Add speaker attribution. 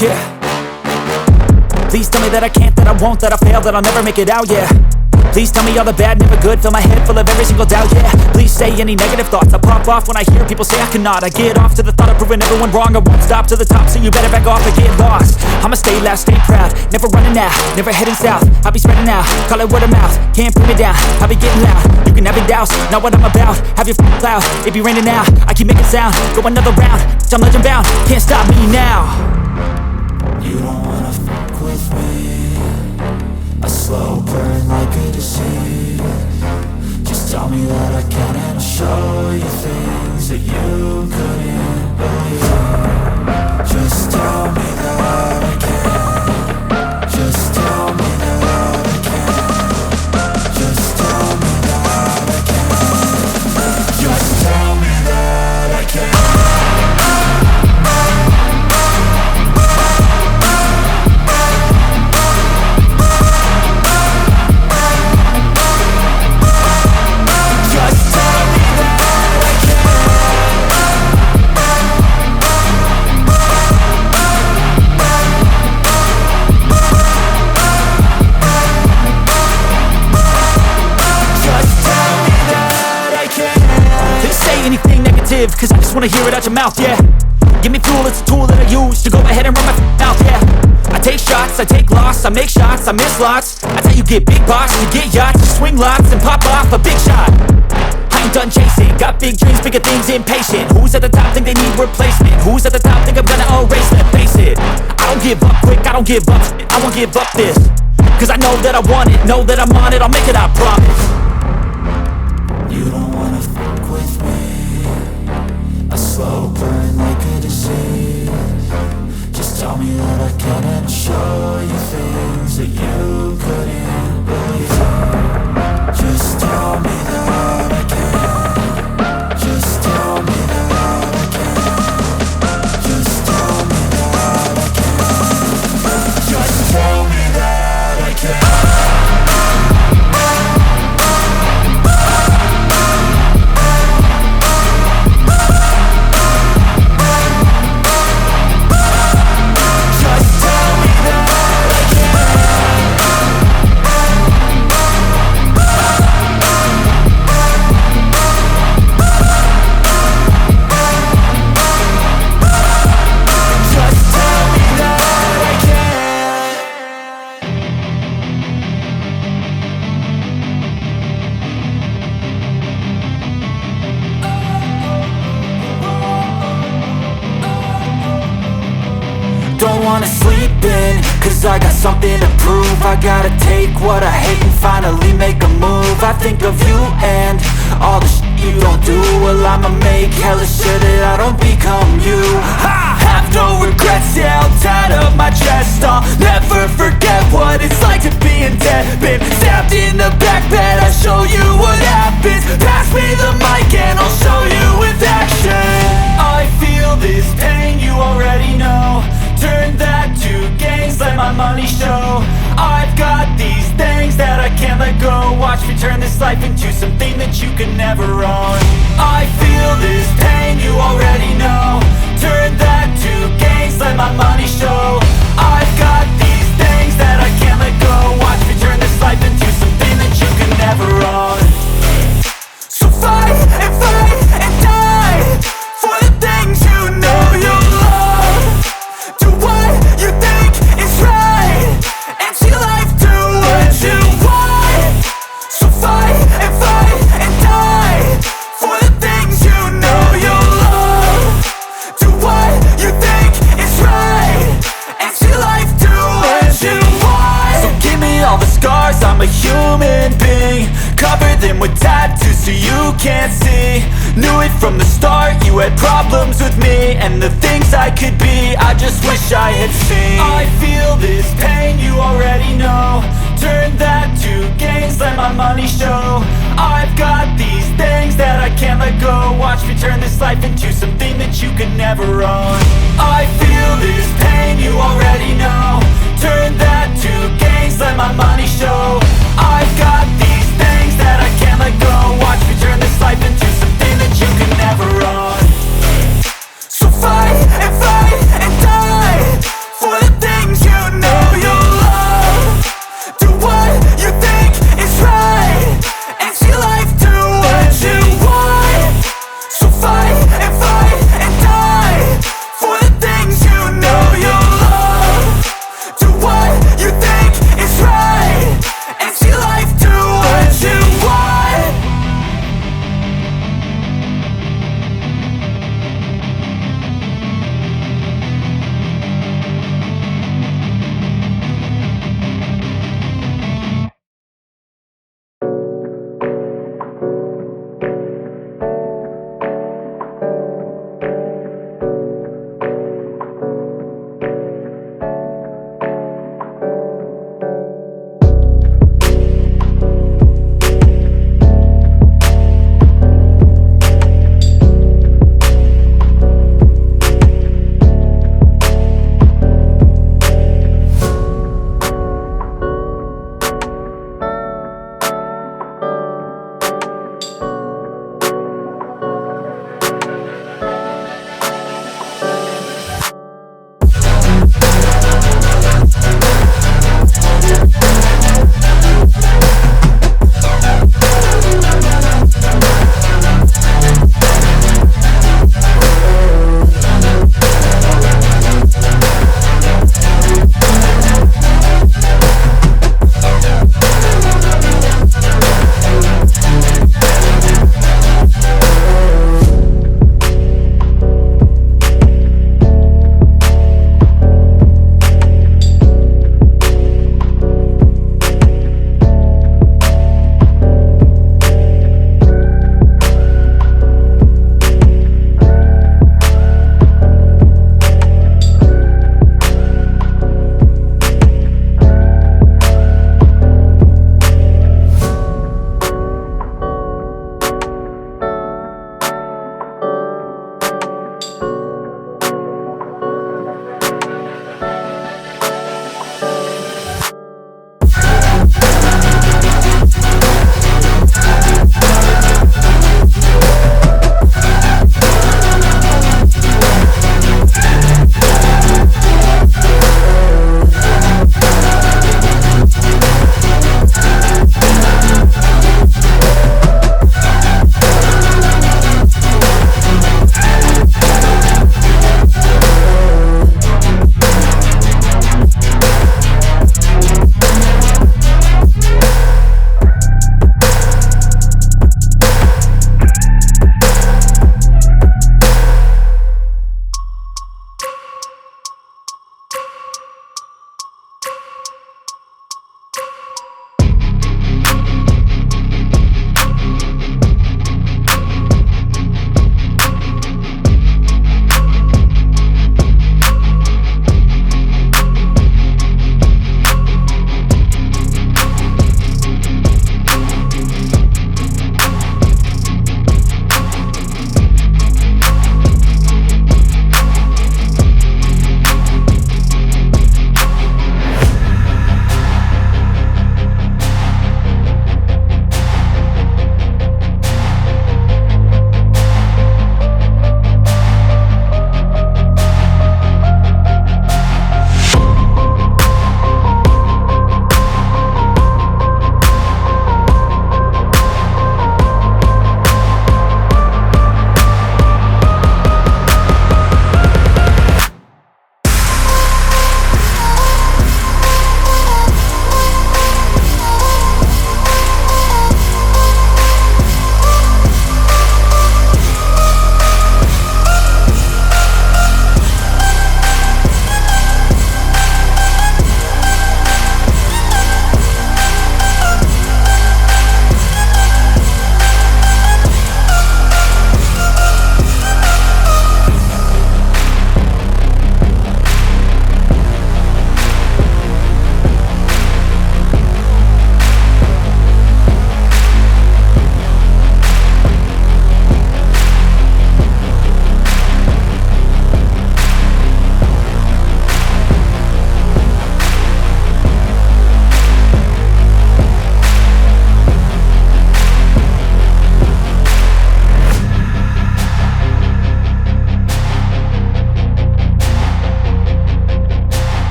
Speaker 1: Yeah. Please tell me that I can't, that I won't, that I fail, that I'll never make it out, yeah. Please tell me all the bad, never good, fill my head full of every single doubt, yeah. Please say any negative thoughts, I pop off when I hear people say I cannot. I get off to the thought of proving everyone wrong, I won't stop to the top, so you better back off and get lost. I'ma stay loud, stay proud, never running out, never heading south. I'll be spreading out, call it word of mouth, can't put me down, I'll be getting loud. You can have your doubts, not what I'm about, have your cloud, it be raining now. I keep making sound, go another round, I'm legend bound, can't stop me now.
Speaker 2: You don't wanna fuck with me, a slow burn like a disease. Just tell me that I can and I'll show you things that you couldn't believe. Just tell me that I can. Just tell me that I can. Just tell me that I can. Just tell me that I can.
Speaker 1: Cause I just wanna hear it out your mouth, yeah. Give me fuel, it's a tool that I use to go ahead and run my mouth, yeah. I take shots, I take loss, I make shots, I miss lots. That's how you get big boss, you get yachts, you swing lots and pop off a big shot. I ain't done chasing, got big dreams, bigger things, impatient. Who's at the top think they need replacement? Who's at the top think I'm gonna erase them? Face it, I don't give up quick, I don't give up shit, I won't give up this. Cause I know that I want it, know that I'm on it, I'll make it, I promise.
Speaker 2: You don't wanna fuck with me, a slow burn like a disease. Just tell me that I can and I'll show you things that you couldn't believe. Just tell me that I can. Just tell me that I can. Just tell me that I can. Just tell me that I can.
Speaker 1: Don't wanna sleep in, cause I got something to prove. I gotta take what I hate and finally make a move. I think of you and all the shit you don't do. Well, I'ma make hella sure that I don't become you. I have no regrets, yeah, I'll tie up my chest. I'll never forget what it's like to be in debt. Been stabbed in the back bed, I'll show you what happens. Pass me the mic and I'll show you with action. I feel this pain, you already know. Turn that to gains, let my money show. I've got these things that I can't let go. Watch me turn this life into something that you can never own. I feel this pain, you already know. Turn that to gains, let my money show. I've got these things that I can't let go. Watch me turn this life into something that you can never own. So fight and die for the things you know you love. Do what you think is right, and see life do what you want. So fight and die for the things you know you love. Do what you think is right, and see life do what you want. So give me all the scars, I'm a human being. Cover them with tattoos so you can't see. Knew it from the start, you had problems with me and the things I could be, I just wish I had seen. I feel this pain, you already know. Turn that to gains, let my money show. I've got these things that I can't let go. Watch me turn this life into something that you can never own. I feel this pain, you already know. Turn that to gains, let my money show.